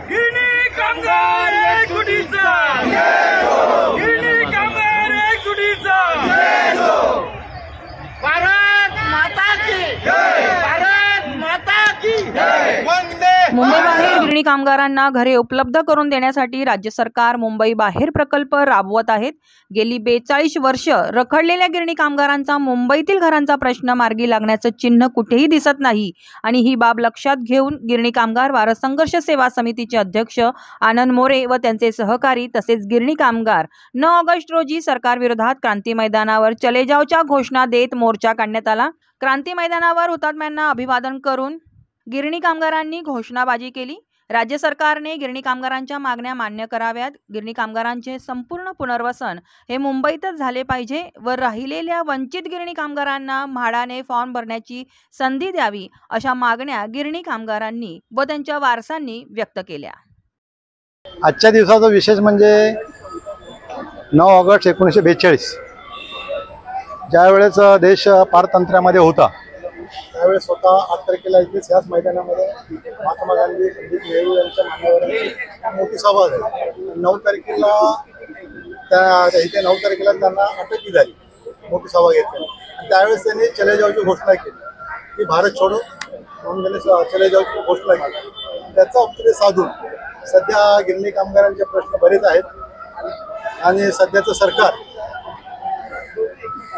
गिरणी कामगार एकजुटीचा, गिरणी कामगार एकजुटीचा, भारत माता की जय, भारत माता की जय. मुंबई बाहेर गिरणी कामगारांना घरे उपलब्ध करून देण्यासाठी राज्य सरकार मुंबई बाहेर प्रकल्प राबवत आहेत. गेली 42 वर्ष रखडलेल्या गिरणी कामगारांचा मुंबईतील घरांचा प्रश्न मार्गी लागण्याचं चिन्ह कुठेही दिसत नाही आणि ही बाब लक्षात घेऊन गिरणी कामगार वारस संघर्ष सेवा समितीचे अध्यक्ष आनंद मोरे व त्यांचे सहकारी तसेच गिरणी कामगार 9 ऑगस्ट रोजी सरकारविरोधात क्रांती मैदानावर चले जाओच्या घोषणा देत मोर्चा काढण्यात आला. क्रांती मैदानावर हुतात्म्यांना अभिवादन करून गिरणी कामगारांनी घोषणाबाजी केली. राज्य सरकारने गिरणी कामगारांच्या मागण्या मान्य कराव्यात. गिरणी कामगारांचे संपूर्ण पुनर्वसन हे मुंबईतच झाले पाहिजे व राहिलेल्या वंचित गिरणी कामगारांना म्हाडाने फॉर्म भरण्याची संधी द्यावी अशा मागण्या गिरणी कामगारांनी व त्यांच्या वारसांनी व्यक्त केल्या. आजच्या दिवसाचा विशेष म्हणजे 9 ऑगस्ट 1942 ज्यावेळेस देश पारतंत्र्यामध्ये होता त्यावेळेस स्वतः 8 तारखेला इथेच याच मैदानामध्ये महात्मा गांधी, पंडित नेहरू यांच्या मान्यवरांची मोठी सभा झाली. 9 तारखेला इथे 9 तारखेला त्यांना अटक झाली, मोठी सभा घेतली. त्यावेळेस त्यांनी चले जाओची घोषणा केली की भारत छोडो म्हणून त्यांनी चले जाओची घोषणा केली. त्याचा औचित्य साधून सध्या गिरणी कामगारांचे प्रश्न बरेच आहेत आणि सध्याचं सरकार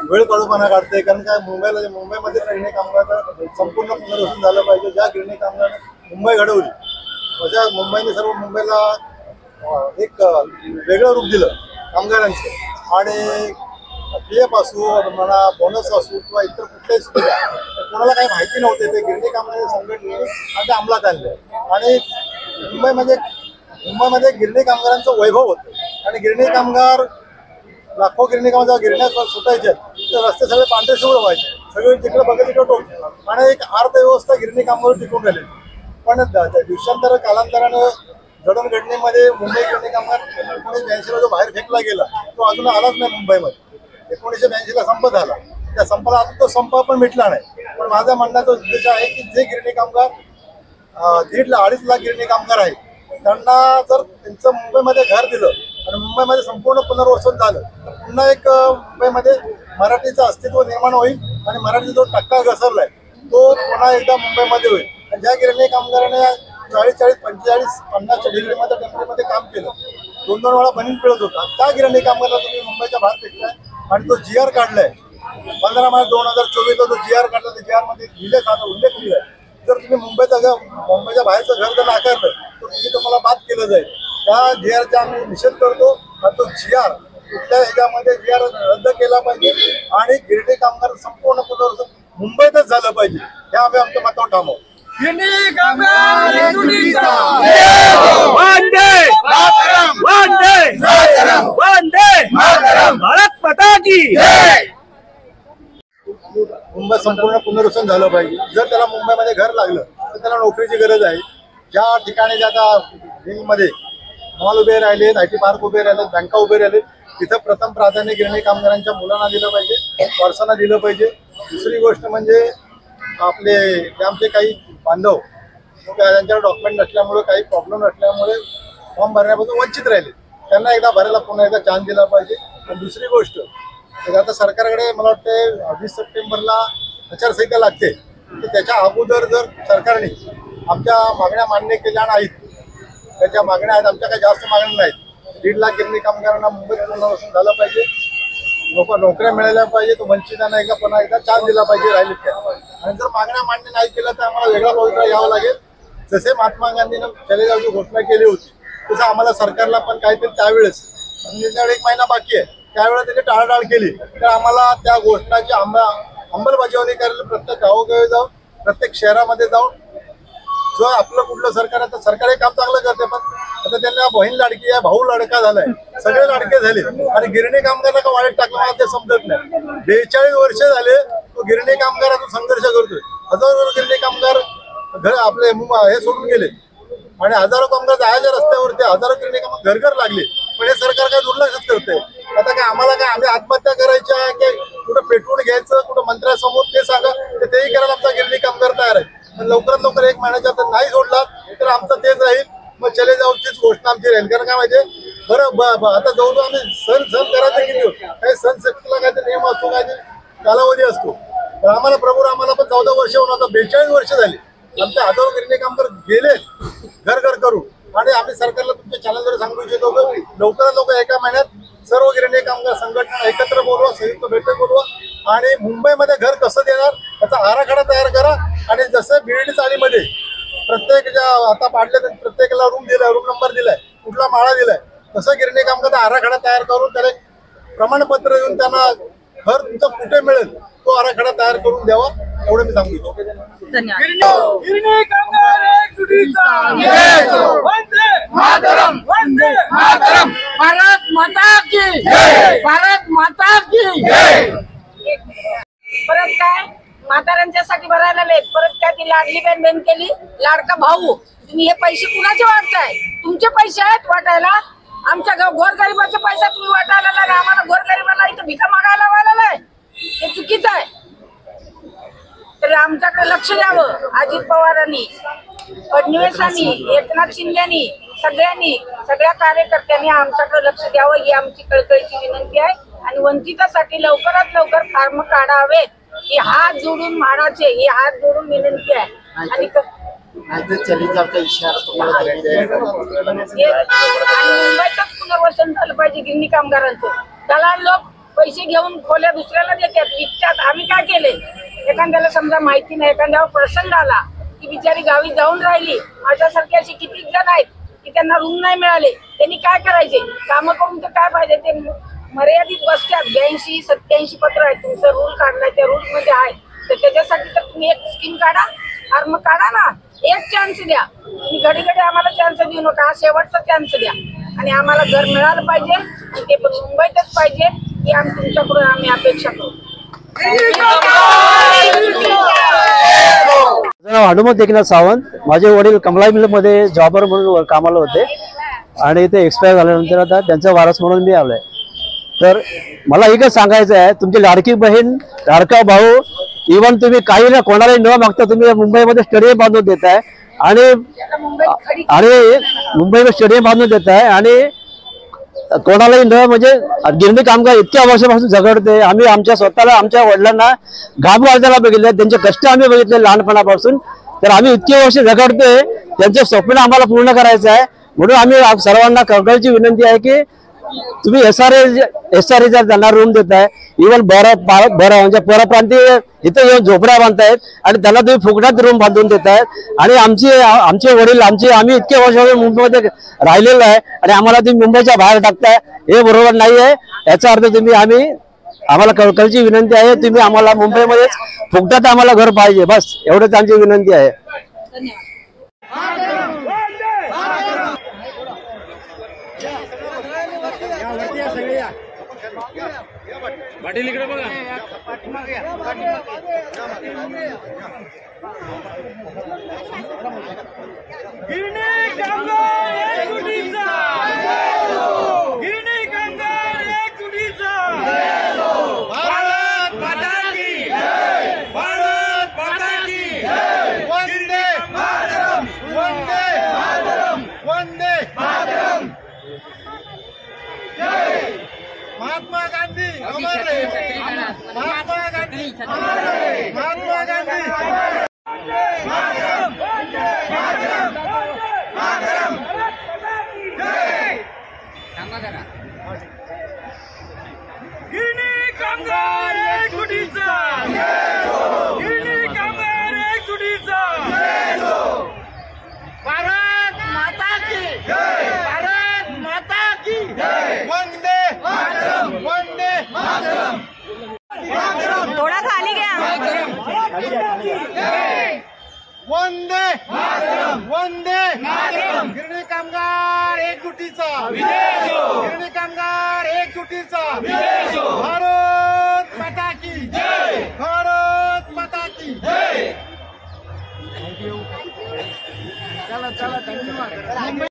वेळ काढूपणा काढते. कारण काय मुंबईमध्ये गिरणी कामगारांचं संपूर्ण पुनर्वसन झालं पाहिजे. ज्या गिरणी कामगारांनी मुंबई घडवली, म्हणजे मुंबईने सर्व मुंबईला एक वेगळं रूप दिलं कामगारांचे आणि PF असू म्हणा, बोनस असू किंवा इतर कुठल्याही सुविधा कोणाला काही माहिती नव्हते. ते गिरणी कामगार संघटनेने आता अंमलात आणले आणि मुंबईमध्ये गिरणी कामगारांचं वैभव होतं आणि गिरणी कामगार लाखो गिरणी कामगार गिरण्या सुटायच्या तर रस्ते सगळे पांढरे शुभ्र व्हायचे. सगळे तिकडे बघत तिकडे आणि एक अर्थव्यवस्था गिरणी कामगार टिकून राहिली. पण दिवसांतर कालांतरानं जडणघडणीमध्ये मुंबई गिरणी कामगार 1982ला जो बाहेर फेकला गेला तो अजून आलाच नाही मुंबईमध्ये. 1982ला संप झाला. त्या संपाला अजून तो संप पण मिटला नाही. पण माझा म्हणण्याचा उद्देश आहे की जे गिरणी कामगार 1.5 लाख गिरणी कामगार आहेत त्यांना जर त्यांचं मुंबईमध्ये घर दिलं आणि मुंबईमध्ये संपूर्ण पुनर्वसन झालं तर पुन्हा एक मुंबईमध्ये मराठीचं अस्तित्व निर्माण होईल आणि मराठीचा जो टक्का घसरलाय तो पुन्हा एकदा मुंबईमध्ये होईल. आणि ज्या गिरणी कामगारांनी 40, 45, 50च्या डिग्रीमध्ये टेम्परेचरमध्ये काम केलं, 2-2 वेळा बनीन पिळत होता, त्या गिरणी कामगारांना तुम्ही मुंबईच्या बाहेर फेकलाय आणि तो GR काढलाय 15 मार्च 2024ला जो GR काढला त्या GR मध्ये उल्लेख लिहिलाय. जर तुम्ही मुंबईच्या बाहेरचं घर जर नाकारलं तर तुम्हाला बाद केलं जाईल. त्या GRचा आम्ही निषेध करतो. तो GR कुठल्या ह्याच्यामध्ये GR रद्द केला पाहिजे आणि गिरणी कामगार संपूर्ण पुनर्वसन मुंबईतच झालं पाहिजे. हे आम्ही आमच्या मतावर ठामू. गिरणी कामगार एकजुटीचा, वंदे मातरम, वंदे मातरम, वंदे मातरम, भारत माता की जय. मुंबई संपूर्ण पुनर्वसन झालं पाहिजे. जर त्याला मुंबईमध्ये घर लागलं तर त्याला नोकरीची गरज आहे. ज्या ठिकाणी ज्या आता मध्ये मॉल उभे राहिलेत, IT पार्क उभे राहिलेत, बँका उभे राहिलेत, तिथं प्रथम प्राधान्य गिरणी कामगारांच्या मुलांना दिलं पाहिजे, वारसांना दिलं पाहिजे. दुसरी गोष्ट म्हणजे आपले आमचे काही बांधव त्यांच्याकडे डॉक्युमेंट नसल्यामुळे काही प्रॉब्लेम नसल्यामुळे फॉर्म भरण्यापासून वंचित राहिले, त्यांना एकदा भरायला पुन्हा एकदा चान्स दिला पाहिजे. आणि दुसरी गोष्ट आता सरकारकडे मला वाटते 20 सप्टेंबरला आचारसंहिता लागते, तर त्याच्या अगोदर जर सरकारने आमच्या मागण्या मान्य केल्या नाहीत, त्याच्या मागण्या आहेत, आमच्या काही जास्त मागण्या नाहीत. 1.5 लाख गिरणी कामगारांना मुंबईत पुनर्वसन झालं पाहिजे, नोकऱ्या मिळाल्या पाहिजे, तो वंचितांना पुन्हा एकदा चान्स दिला पाहिजे राहिले. आणि जर मागण्या मान्य नाही केल्या तर आम्हाला वेगळा पवित्रा यावं लागेल. जसे महात्मा गांधीनं चले जाओची घोषणा केली होती तसं आम्हाला सरकारला पण काहीतरी त्यावेळेस 1 महिना बाकी आहे त्यावेळेस त्याची टाळाटाळ केली तर आम्हाला त्या घोषणाची अंमलबजावणी करायला प्रत्येक गावोगावी जाऊन प्रत्येक शहरामध्ये जाऊन जो आपलं कुठलं सरकार आहे तर सरकार हे काम चांगलं करते. पण आता त्यांना बहीण लाडकी आहे, भाऊ लाडका झालाय, सगळे लाडके झाले आणि गिरणी कामगारांना का वाढत टाकलं मला ते समजत नाही. 42 वर्ष झाले तो गिरणी कामगारातून संघर्ष करतोय. हजारो गिरणी कामगार घर आपले हे सोडून गेले आणि हजारो कामगार जायच्या रस्त्यावरती हजारो गिरणी कामगार घर लागले. पण हे सरकार काय दुर्लक्षच करते. आता काय आम्हाला काय आम्ही आत्महत्या करायची आहे की कुठं पेटवून घ्यायचं, कुठं मंत्र्यासमोर ते सांगा, तर तेही करायला आमचा गिरणी कामगार तयार आहे. पण लवकरात लवकर 1 महिन्याच्या आत नाही सोडला तर आमचं तेच राहील. मग चले जाऊचीच घोषणा आमची राहील. कारण काय माहितीये बरं आता जवळजवळ आम्ही सण करायचं किती दिवस, काही सण शक्तीला काय नियम असतो, काय कालावधी असतो. तर आम्हाला आम्हाला पण 14 वर्ष होऊन आता 42 वर्ष झाली. आमच्या हजारो गिरणी कामगार गेले घर करून. आणि आम्ही सरकारला तुमच्या चॅनलद्वारे सांगू इच्छितो लवकरात लवकर 1 महिन्यात सर्व गिरणी कामगार संघटना एकत्र बोलवा, संयुक्त बैठक बोलवा आणि मुंबईमध्ये घर कसं देणार याचा आराखडा तयार करा. आणि जसं बीड चाळीमध्ये प्रत्येक ज्या आता पाडले प्रत्येकाला रूम दिलाय, रूम नंबर दिलाय, कुठला माळा दिलाय, तसं गिरणी कामगार आराखडा तयार करून त्याला प्रमाणपत्र देऊन त्यांना घर तुमचं कुठे मिळेल तो आराखडा तयार करून द्यावा, एवढं मी सांगू इच्छितो. धन्यवाद. गिरणी कामगार एकजुटीचा वंदे मातरम, वंदे मातरम. भारत माता की जय, भारत माता की जय. परत काय म्हाताऱ्यांच्यासाठी भरायला आले, परत काय ती लाडली बहीण बंद केली, लाडका भाऊ. तुम्ही हे पैसे कुणाचे वाटताय? तुमचे पैसे आहेत वाटायला. आमच्या गोरगरिबाचे पैसा तुम्ही वाटायला लागला, आम्हाला गोरगरिबाला इथं भिका मागायला लावलेला आहे. हे चुकीचं आहे. तर आमच्याकडे लक्ष द्यावं. अजित पवारांनी, फडणवीसांनी, एकनाथ शिंदेनी, सगळ्यांनी, सगळ्या कार्यकर्त्यांनी आमच्याकडे लक्ष द्यावं ही आमची कळकळीची विनंती आहे. आणि वंचितासाठी लवकरात लवकर फॉर्म काढावेत ही हात जोडून मानाचे, ही हात जोडून विनंती आहे. आणि मुंबईतच पुनर्वसन झालं पाहिजे गिरणी कामगारांचं. दलाल लोक पैसे घेऊन खोल्या दुसऱ्याला देतात, विकतात. आम्ही काय केले, एखाद्याला समजा माहिती नाही, एखाद्यावर प्रसंग आला की बिचारी गावी जाऊन राहिली, माझ्यासारखे असे किती जण आहेत की त्यांना रूम नाही मिळाले, त्यांनी काय करायचे, कामं करून तर काय पाहिजे, ते मर्यादित बसतात. 82-87 पत्र आहे, तुमचं रूल काढलाय त्या रूल मध्ये आहे. तर त्याच्यासाठी तर तुम्ही एक स्कीम काढा, फॉर्म काढा ना, एक चान्स द्या. तुम्ही घडी आम्हाला चान्स देऊ नका, हा शेवटचा चान्स द्या. आणि आम्हाला घर मिळालं पाहिजे आणि ते पण मुंबईतच पाहिजे ही तुमच्याकडून आम्ही अपेक्षा करू. माझं नाव हनुमंत एकनाथ सावंत. माझे वडील कमला मिलमध्ये जॉबर म्हणून कामाला होते आणि ते एक्सपायर झाल्यानंतर आता त्यांचा वारस म्हणून मी आलोय. तर मला एकच सांगायचं आहे, तुमची लाडकी बहीण, लाडका भाऊ, इव्हन तुम्ही काही ना कोणालाही न मागता तुम्ही मुंबईमध्ये स्टेडियम बांधून देताय आणि मुंबईमध्ये स्टेडियम बांधून देताय आणि कोणालाही न म्हणजे गिरणी कामगार इतक्या वर्षापासून झगडते. आम्ही आमच्या स्वतःला, आमच्या वडिलांना घाम घालताना बघितले, त्यांचे कष्ट आम्ही बघितले लहानपणापासून. तर आम्ही इतके वर्ष झगडतोय, त्यांचे स्वप्न आम्हाला पूर्ण करायचं आहे. म्हणून आम्ही सर्वांना कळकळीची विनंती आहे की तुम्ही एसआरए जर त्यांना रूम देताय, इव्हन म्हणजे परप्रांतीय इथे येऊन झोपड्या बांधतायत आणि त्यांना तुम्ही फुकटात रूम बांधून देतायत. आणि आमचे वडील आम्ही इतके वर्ष मुंबईमध्ये राहिलेलो आहे आणि आम्हाला तुम्ही मुंबईच्या बाहेर टाकताय, हे बरोबर नाही आहे. याचा अर्थ आम्हाला कळकळीची विनंती आहे, तुम्ही आम्हाला मुंबईमध्येच फुकटात आम्हाला घर पाहिजे, बस एवढंच आमची विनंती आहे. पाटील इकडे बघा. गिरणी कामगार एकजुटीचा, गिरणी कामगार एकजुटीचा. भारत माता की जय, भारत माता की जय. वंदे मातरम, वंदे मातरम, वंदे मातरम. जय महात्मा गांधी अमर रहे, महात्मा गांधी अमर रहे, महात्मा गांधी मातरम, मातरम, मातरम. जय गिरणी कामगार एकजुटीचा, गिरणी कामगार एकजुटीचा. भारत माता की जय, भारत माता की जय. वंदे मातरम, वंदे मातरम, मातरम. थोड़ा खाली गया. वंदे मातरम, वंदे मातरम. गिरणी कामगार एकजुटीचा, गिरणी कामगार एकजुटीचा. भारत माता की जय, भारत माता की जय. चला धन्यवाद.